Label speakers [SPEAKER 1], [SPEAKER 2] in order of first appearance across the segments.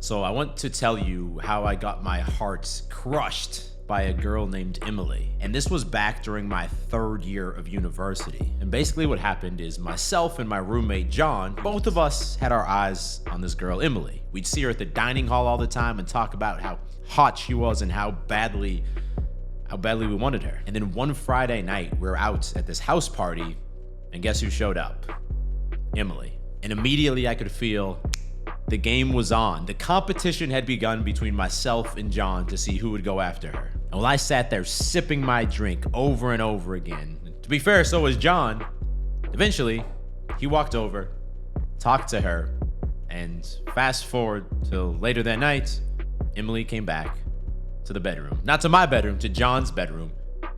[SPEAKER 1] So I want to tell you how I got my heart crushed by a girl named Emily. And this was back during my third year of university. And basically what happened is myself and my roommate John, both of us had our eyes on this girl Emily. We'd see her at the dining hall all the time and talk about how hot she was and how badly we wanted her. And then one Friday night, we're out at this house party, and guess who showed up? Emily. And immediately I could feel the game was on. The competition had begun between myself and John to see who would go after her. And while I sat there sipping my drink over and over again, to be fair, so was John, eventually he walked over, talked to her, and fast forward till later that night, Emily came back to the bedroom. Not to my bedroom, to John's bedroom,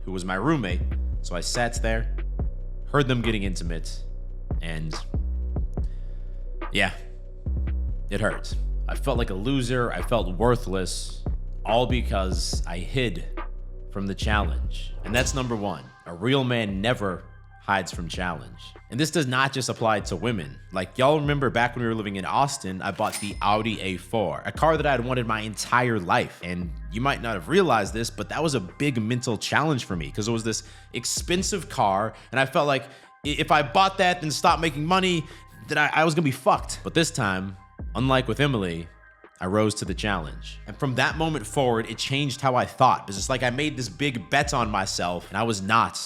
[SPEAKER 1] who was my roommate. So I sat there, heard them getting intimate, and yeah, it hurt. I felt like a loser. I felt worthless, all because I hid from the challenge. And that's number one. A real man never hides from challenge. And this does not just apply to women. Like, y'all remember back when we were living in Austin, I bought the Audi A4, a car that I had wanted my entire life. And you might not have realized this, but that was a big mental challenge for me because it was this expensive car. And I felt like if I bought that and stopped making money, that I was gonna be fucked. But this time, unlike with Emily, I rose to the challenge. And from that moment forward, it changed how I thought. It's just like I made this big bet on myself and I was not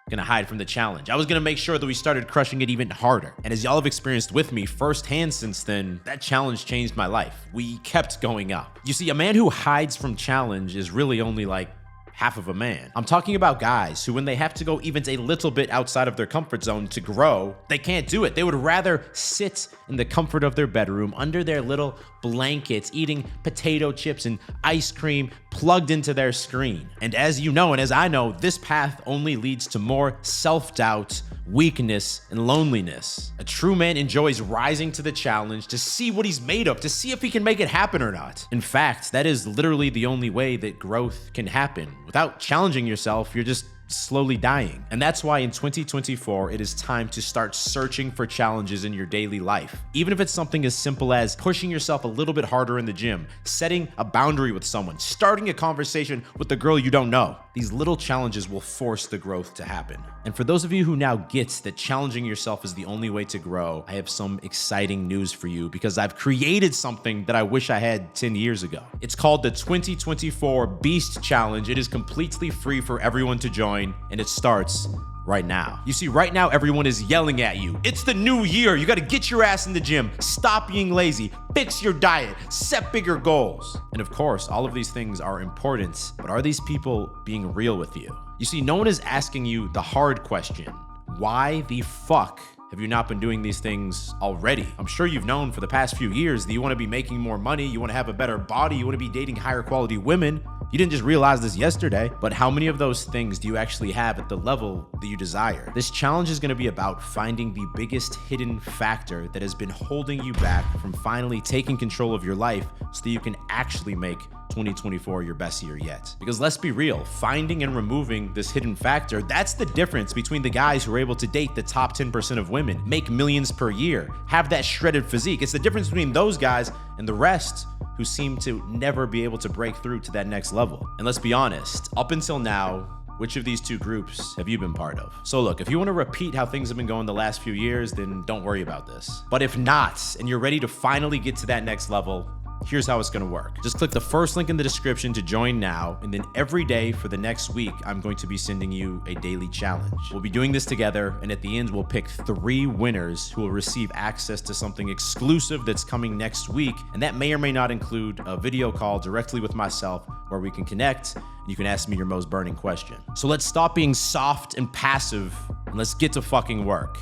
[SPEAKER 1] gonna hide from the challenge. I was gonna make sure that we started crushing it even harder. And as y'all have experienced with me firsthand since then, that challenge changed my life. We kept going up. You see, a man who hides from challenge is really only like half of a man. I'm talking about guys who, when they have to go even a little bit outside of their comfort zone to grow, they can't do it. They would rather sit in the comfort of their bedroom under their little blankets, eating potato chips and ice cream plugged into their screen. And as you know, and as I know, this path only leads to more self-doubt, weakness, and loneliness. A true man enjoys rising to the challenge to see what he's made of, to see if he can make it happen or not. In fact, that is literally the only way that growth can happen. Without challenging yourself, you're just slowly dying. And that's why in 2024, it is time to start searching for challenges in your daily life. Even if it's something as simple as pushing yourself a little bit harder in the gym, setting a boundary with someone, starting a conversation with the girl you don't know. These little challenges will force the growth to happen. And for those of you who now get that challenging yourself is the only way to grow, I have some exciting news for you because I've created something that I wish I had 10 years ago. It's called the 2024 Beast Challenge. It is completely free for everyone to join, and it starts right now. You see, right now, everyone is yelling at you. It's the new year. You gotta get your ass in the gym, stop being lazy, fix your diet, set bigger goals. And of course, all of these things are important, but are these people being real with you? You see, no one is asking you the hard question. Why the fuck have you not been doing these things already? I'm sure you've known for the past few years that you wanna be making more money, you wanna have a better body, you wanna be dating higher quality women. You didn't just realize this yesterday, but how many of those things do you actually have at the level that you desire? This challenge is gonna be about finding the biggest hidden factor that has been holding you back from finally taking control of your life so that you can actually make 2024 your best year yet. Because let's be real, finding and removing this hidden factor, that's the difference between the guys who are able to date the top 10% of women, make millions per year, have that shredded physique. It's the difference between those guys and the rest who seem to never be able to break through to that next level. And let's be honest, up until now, which of these two groups have you been part of? So look, if you want to repeat how things have been going the last few years, then don't worry about this. But if not, and you're ready to finally get to that next level, here's how it's gonna work. Just click the first link in the description to join now, and then every day for the next week, I'm going to be sending you a daily challenge. We'll be doing this together, and at the end, we'll pick 3 winners who will receive access to something exclusive that's coming next week, and that may or may not include a video call directly with myself where we can connect, and you can ask me your most burning question. So let's stop being soft and passive, and let's get to fucking work.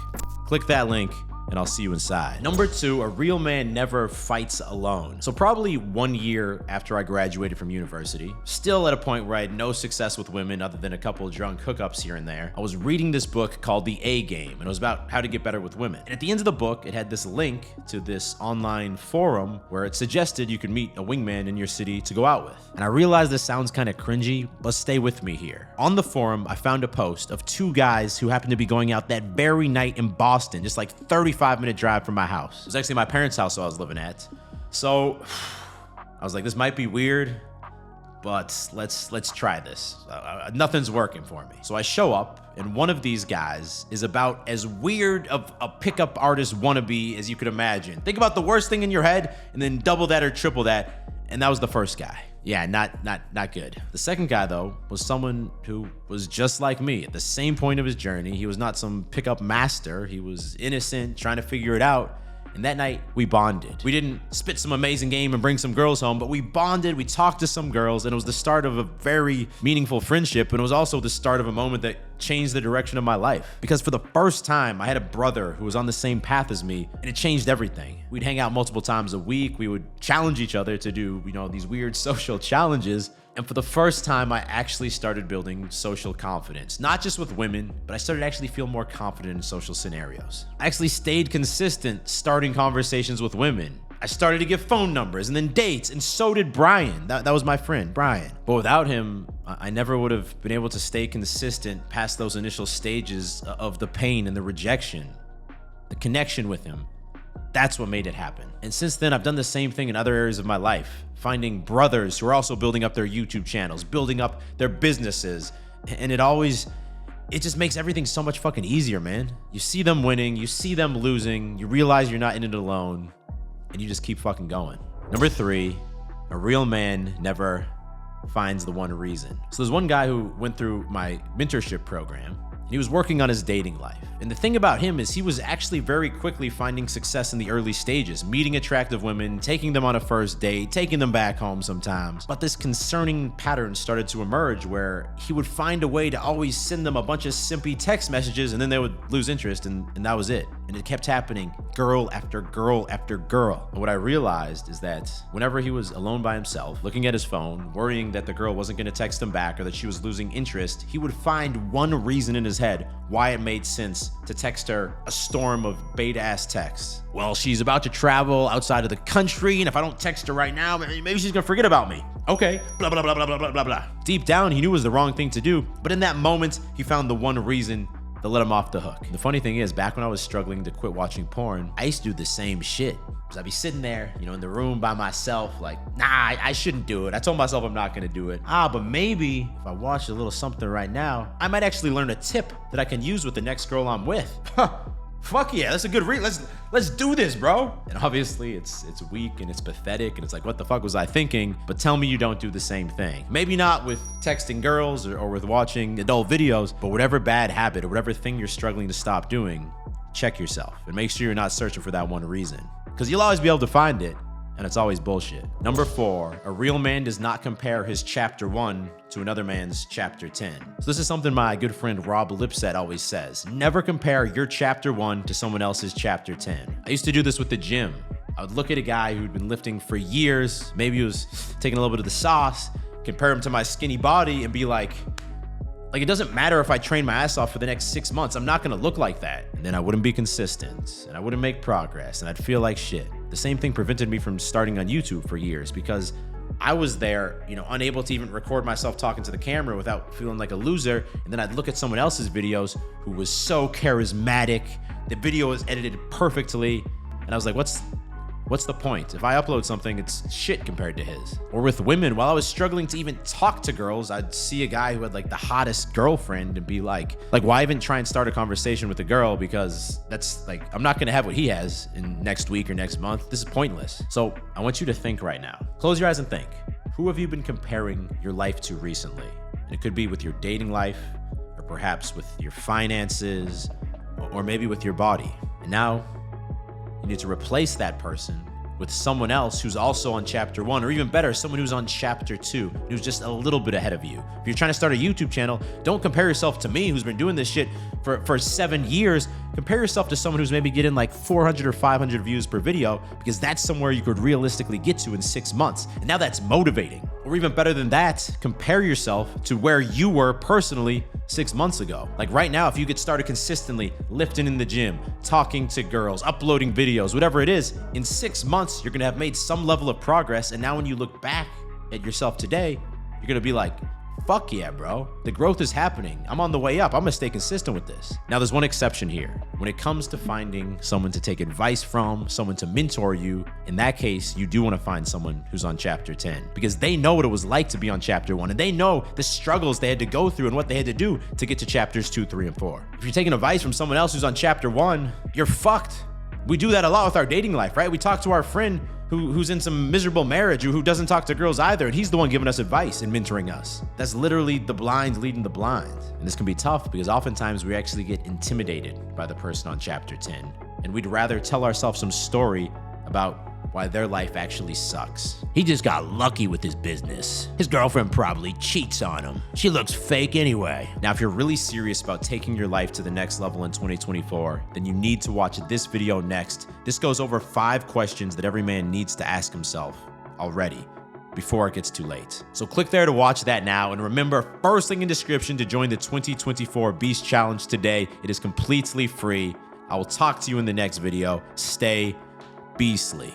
[SPEAKER 1] Click that link, and I'll see you inside. Number 2, a real man never fights alone. So probably 1 year after I graduated from university, still at a point where I had no success with women other than a couple of drunk hookups here and there, I was reading this book called The A Game, and it was about how to get better with women. And at the end of the book, it had this link to this online forum where it suggested you could meet a wingman in your city to go out with. And I realize this sounds kind of cringy, but stay with me here. On the forum, I found a post of 2 guys who happened to be going out that very night in Boston, just like 35-minute drive from my house. It was actually my parents' house I was living at. So I was like, this might be weird, but let's try this. Nothing's working for me. So I show up, and one of these guys is about as weird of a pickup artist wannabe as you could imagine. Think about the worst thing in your head, and then double that or triple that, and that was the first guy. Yeah, not good. The second guy, though, was someone who was just like me at the same point of his journey. He was not some pickup master. He was innocent, trying to figure it out. And that night, we bonded. We didn't spit some amazing game and bring some girls home, but we bonded, we talked to some girls, and it was the start of a very meaningful friendship, and it was also the start of a moment that changed the direction of my life. Because for the first time, I had a brother who was on the same path as me, and it changed everything. We'd hang out multiple times a week. We would challenge each other to do, these weird social challenges. And for the first time, I actually started building social confidence, not just with women, but I started to actually feel more confident in social scenarios. I actually stayed consistent starting conversations with women. I started to give phone numbers and then dates, and so did Brian. That was my friend, Brian. But without him, I never would have been able to stay consistent past those initial stages of the pain and the rejection. The connection with him, that's what made it happen. And since then, I've done the same thing in other areas of my life, finding brothers who are also building up their YouTube channels, building up their businesses. And it just makes everything so much fucking easier, man. You see them winning, you see them losing, you realize you're not in it alone, and you just keep fucking going. Number 3, a real man never finds the one reason. So there's one guy who went through my mentorship program. He was working on his dating life. And the thing about him is he was actually very quickly finding success in the early stages, meeting attractive women, taking them on a first date, taking them back home sometimes. But this concerning pattern started to emerge where he would find a way to always send them a bunch of simpy text messages, and then they would lose interest, and that was it. And it kept happening, girl after girl after girl. And what I realized is that whenever he was alone by himself, looking at his phone, worrying that the girl wasn't gonna text him back or that she was losing interest, he would find one reason in his head why it made sense to text her a storm of bait-ass texts. Well, she's about to travel outside of the country, and if I don't text her right now, maybe she's gonna forget about me. Okay, blah, blah, blah, blah, blah, blah, blah, blah. Deep down, he knew it was the wrong thing to do, but in that moment, he found the one reason that let him off the hook. The funny thing is, back when I was struggling to quit watching porn, I used to do the same shit. Because I'd be sitting there, in the room by myself, like, nah, I shouldn't do it. I told myself I'm not gonna do it. But maybe if I watch a little something right now, I might actually learn a tip that I can use with the next girl I'm with. Fuck yeah, that's a good let's do this, bro. And obviously it's weak and it's pathetic and it's like, what the fuck was I thinking? But tell me you don't do the same thing. Maybe not with texting girls or with watching adult videos, but whatever bad habit or whatever thing you're struggling to stop doing, check yourself and make sure you're not searching for that one reason. Because you'll always be able to find it, and it's always bullshit. Number 4, a real man does not compare his chapter 1 to another man's chapter 10. So this is something my good friend Rob Lipset always says. Never compare your chapter 1 to someone else's chapter 10. I used to do this with the gym. I would look at a guy who'd been lifting for years, maybe he was taking a little bit of the sauce, compare him to my skinny body and be like, it doesn't matter if I train my ass off for the next 6 months, I'm not gonna look like that. And then I wouldn't be consistent, and I wouldn't make progress, and I'd feel like shit. The same thing prevented me from starting on YouTube for years because I was there, unable to even record myself talking to the camera without feeling like a loser. And then I'd look at someone else's videos who was so charismatic. The video was edited perfectly. And I was like, what's the point? If I upload something, it's shit compared to his. Or with women, while I was struggling to even talk to girls, I'd see a guy who had the hottest girlfriend and be like, why even try and start a conversation with a girl? Because that's I'm not gonna have what he has in next week or next month. This is pointless. So I want you to think right now. Close your eyes and think. Who have you been comparing your life to recently? And it could be with your dating life, or perhaps with your finances, or maybe with your body. And now, you need to replace that person with someone else who's also on chapter 1, or even better, someone who's on chapter 2, who's just a little bit ahead of you. If you're trying to start a YouTube channel, don't compare yourself to me, who's been doing this shit for 7 years. Compare yourself to someone who's maybe getting 400 or 500 views per video, because that's somewhere you could realistically get to in 6 months. And now that's motivating. Or even better than that, compare yourself to where you were personally 6 months ago. Right now, if you get started consistently lifting in the gym, talking to girls, uploading videos, whatever it is, in 6 months, you're gonna have made some level of progress. And now when you look back at yourself today, you're gonna be like, Fuck yeah, bro. The growth is happening. I'm on the way up. I'm gonna stay consistent with this. Now, there's one exception here. When it comes to finding someone to take advice from, someone to mentor you, in that case, you do want to find someone who's on chapter 10 because they know what it was like to be on chapter 1 and they know the struggles they had to go through and what they had to do to get to chapters 2, 3, and 4. If you're taking advice from someone else who's on chapter 1, you're fucked. We do that a lot with our dating life, right? We talk to our friend who's in some miserable marriage, who doesn't talk to girls either, and he's the one giving us advice and mentoring us. That's literally the blind leading the blind. And this can be tough because oftentimes we actually get intimidated by the person on chapter 10, and we'd rather tell ourselves some story about why their life actually sucks. He just got lucky with his business. His girlfriend probably cheats on him. She looks fake anyway. Now, if you're really serious about taking your life to the next level in 2024, then you need to watch this video next. This goes over 5 questions that every man needs to ask himself already before it gets too late. So click there to watch that now. And remember, first link in description to join the 2024 Beast Challenge today. It is completely free. I will talk to you in the next video. Stay beastly.